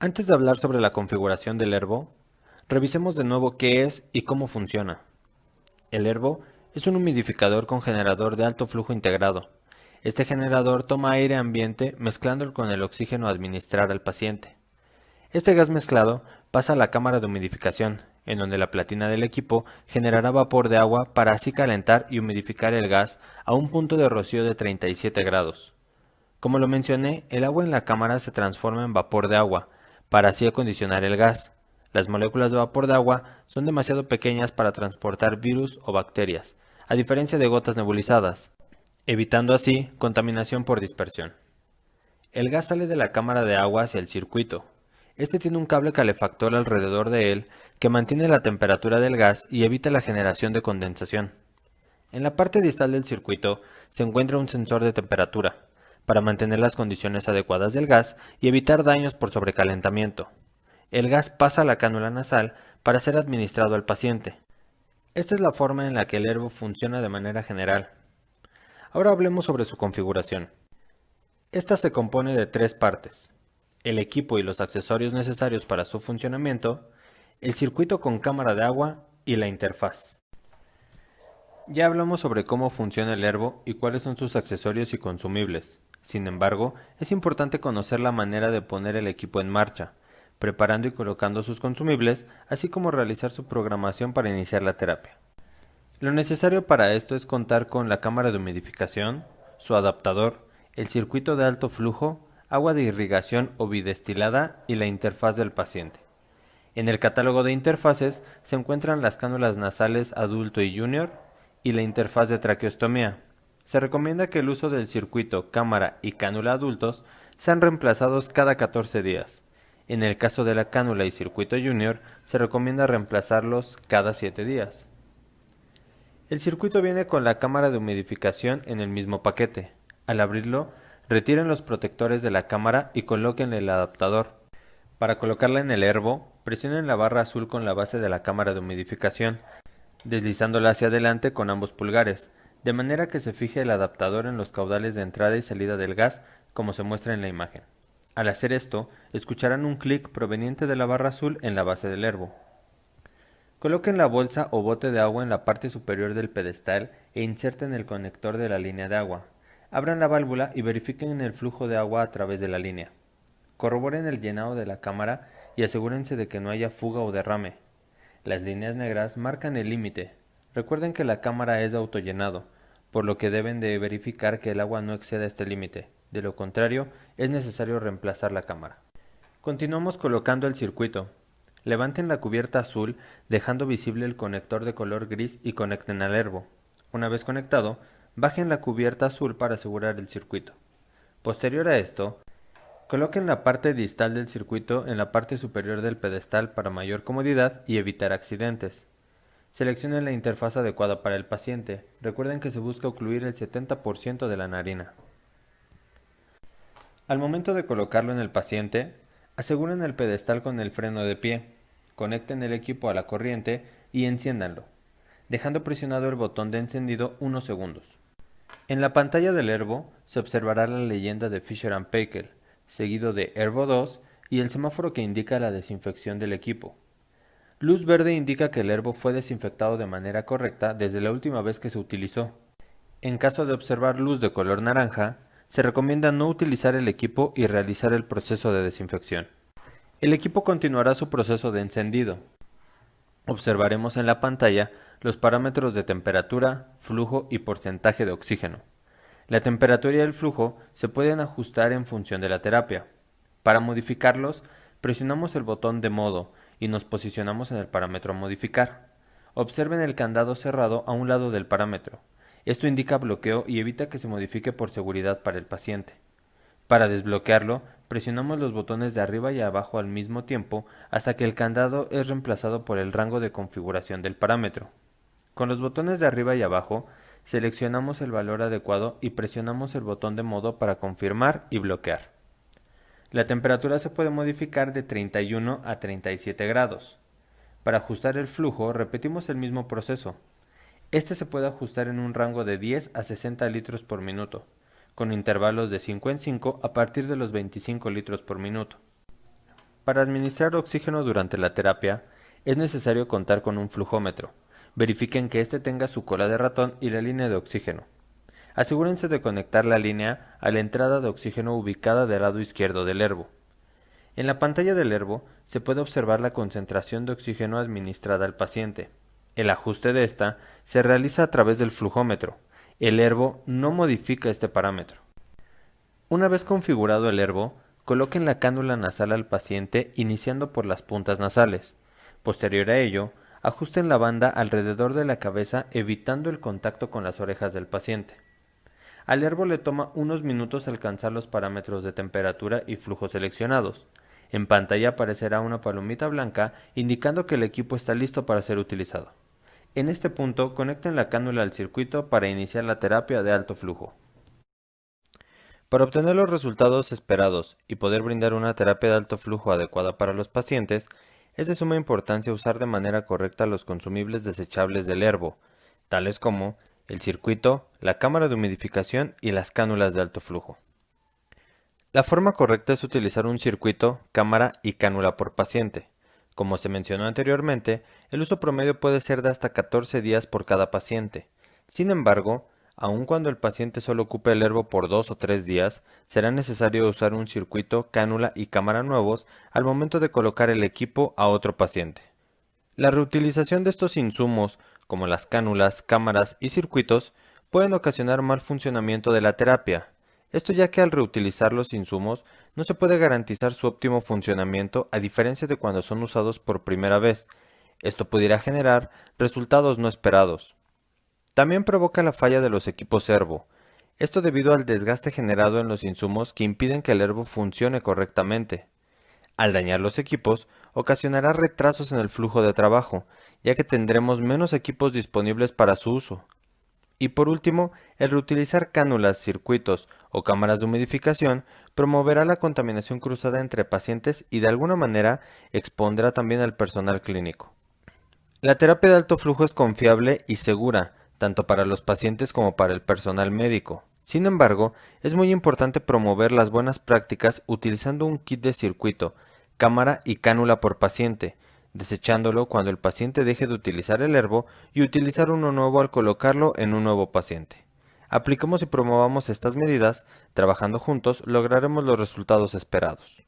Antes de hablar sobre la configuración del Herbo, revisemos de nuevo qué es y cómo funciona. El Herbo es un humidificador con generador de alto flujo integrado. Este generador toma aire ambiente mezclándolo con el oxígeno a administrar al paciente. Este gas mezclado pasa a la cámara de humidificación, en donde la platina del equipo generará vapor de agua para así calentar y humidificar el gas a un punto de rocío de 37 grados. Como lo mencioné, el agua en la cámara se transforma en vapor de agua, para así acondicionar el gas. Las moléculas de vapor de agua son demasiado pequeñas para transportar virus o bacterias, a diferencia de gotas nebulizadas, evitando así contaminación por dispersión. El gas sale de la cámara de agua hacia el circuito. Este tiene un cable calefactor alrededor de él que mantiene la temperatura del gas y evita la generación de condensación. En la parte distal del circuito se encuentra un sensor de temperatura, para mantener las condiciones adecuadas del gas y evitar daños por sobrecalentamiento. El gas pasa a la cánula nasal para ser administrado al paciente. Esta es la forma en la que el Herbo funciona de manera general. Ahora hablemos sobre su configuración. Esta se compone de tres partes: el equipo y los accesorios necesarios para su funcionamiento, el circuito con cámara de agua y la interfaz. Ya hablamos sobre cómo funciona el Herbo y cuáles son sus accesorios y consumibles. Sin embargo, es importante conocer la manera de poner el equipo en marcha, preparando y colocando sus consumibles, así como realizar su programación para iniciar la terapia. Lo necesario para esto es contar con la cámara de humidificación, su adaptador, el circuito de alto flujo, agua de irrigación o bidestilada y la interfaz del paciente. En el catálogo de interfaces se encuentran las cánulas nasales adulto y junior y la interfaz de traqueostomía. Se recomienda que el uso del circuito, cámara y cánula adultos sean reemplazados cada 14 días. En el caso de la cánula y circuito junior, se recomienda reemplazarlos cada 7 días. El circuito viene con la cámara de humidificación en el mismo paquete. Al abrirlo, retiren los protectores de la cámara y coloquen el adaptador. Para colocarla en el Herbo, presionen la barra azul con la base de la cámara de humidificación, deslizándola hacia adelante con ambos pulgares, de manera que se fije el adaptador en los caudales de entrada y salida del gas, como se muestra en la imagen. Al hacer esto, escucharán un clic proveniente de la barra azul en la base del Herbo. Coloquen la bolsa o bote de agua en la parte superior del pedestal e inserten el conector de la línea de agua. Abran la válvula y verifiquen el flujo de agua a través de la línea. Corroboren el llenado de la cámara y asegúrense de que no haya fuga o derrame. Las líneas negras marcan el límite. Recuerden que la cámara es de autollenado, por lo que deben de verificar que el agua no exceda este límite. De lo contrario, es necesario reemplazar la cámara. Continuamos colocando el circuito. Levanten la cubierta azul dejando visible el conector de color gris y conecten al Herbo. Una vez conectado, bajen la cubierta azul para asegurar el circuito. Posterior a esto, coloquen la parte distal del circuito en la parte superior del pedestal para mayor comodidad y evitar accidentes. Seleccionen la interfaz adecuada para el paciente. Recuerden que se busca ocluir el 70% de la narina. Al momento de colocarlo en el paciente, aseguren el pedestal con el freno de pie, conecten el equipo a la corriente y enciéndanlo, dejando presionado el botón de encendido unos segundos. En la pantalla del Herbo se observará la leyenda de Fisher & Paykel, seguido de Herbo 2 y el semáforo que indica la desinfección del equipo. Luz verde indica que el Herbo fue desinfectado de manera correcta desde la última vez que se utilizó. En caso de observar luz de color naranja, se recomienda no utilizar el equipo y realizar el proceso de desinfección. El equipo continuará su proceso de encendido. Observaremos en la pantalla los parámetros de temperatura, flujo y porcentaje de oxígeno. La temperatura y el flujo se pueden ajustar en función de la terapia. Para modificarlos, presionamos el botón de modo y nos posicionamos en el parámetro a modificar. Observen el candado cerrado a un lado del parámetro. Esto indica bloqueo y evita que se modifique por seguridad para el paciente. Para desbloquearlo, presionamos los botones de arriba y abajo al mismo tiempo hasta que el candado es reemplazado por el rango de configuración del parámetro. Con los botones de arriba y abajo, seleccionamos el valor adecuado y presionamos el botón de modo para confirmar y bloquear. La temperatura se puede modificar de 31 a 37 grados. Para ajustar el flujo, repetimos el mismo proceso. Este se puede ajustar en un rango de 10 a 60 litros por minuto, con intervalos de 5 en 5 a partir de los 25 litros por minuto. Para administrar oxígeno durante la terapia, es necesario contar con un flujómetro. Verifiquen que éste tenga su cola de ratón y la línea de oxígeno. Asegúrense de conectar la línea a la entrada de oxígeno ubicada del lado izquierdo del herbo. En la pantalla del herbo se puede observar la concentración de oxígeno administrada al paciente. El ajuste de esta se realiza a través del flujómetro. El herbo no modifica este parámetro. Una vez configurado el herbo, coloquen la cánula nasal al paciente iniciando por las puntas nasales. Posterior a ello, ajusten la banda alrededor de la cabeza evitando el contacto con las orejas del paciente. Al herbo le toma unos minutos alcanzar los parámetros de temperatura y flujo seleccionados. En pantalla aparecerá una palomita blanca indicando que el equipo está listo para ser utilizado. En este punto, conecten la cánula al circuito para iniciar la terapia de alto flujo. Para obtener los resultados esperados y poder brindar una terapia de alto flujo adecuada para los pacientes, es de suma importancia usar de manera correcta los consumibles desechables del herbo, tales como el circuito, la cámara de humidificación y las cánulas de alto flujo. La forma correcta es utilizar un circuito, cámara y cánula por paciente. Como se mencionó anteriormente, el uso promedio puede ser de hasta 14 días por cada paciente. Sin embargo, aun cuando el paciente solo ocupe el herbo por 2 o 3 días, será necesario usar un circuito, cánula y cámara nuevos al momento de colocar el equipo a otro paciente. La reutilización de estos insumos, como las cánulas, cámaras y circuitos, pueden ocasionar mal funcionamiento de la terapia. Esto ya que al reutilizar los insumos no se puede garantizar su óptimo funcionamiento a diferencia de cuando son usados por primera vez. Esto pudiera generar resultados no esperados. También provoca la falla de los equipos herbo. Esto debido al desgaste generado en los insumos que impiden que el herbo funcione correctamente. Al dañar los equipos, ocasionará retrasos en el flujo de trabajo, ya que tendremos menos equipos disponibles para su uso. Y por último, el reutilizar cánulas, circuitos o cámaras de humidificación promoverá la contaminación cruzada entre pacientes y de alguna manera expondrá también al personal clínico. La terapia de alto flujo es confiable y segura, tanto para los pacientes como para el personal médico. Sin embargo, es muy importante promover las buenas prácticas utilizando un kit de circuito, cámara y cánula por paciente, desechándolo cuando el paciente deje de utilizar el herbo y utilizar uno nuevo al colocarlo en un nuevo paciente. Apliquemos y promovamos estas medidas, trabajando juntos lograremos los resultados esperados.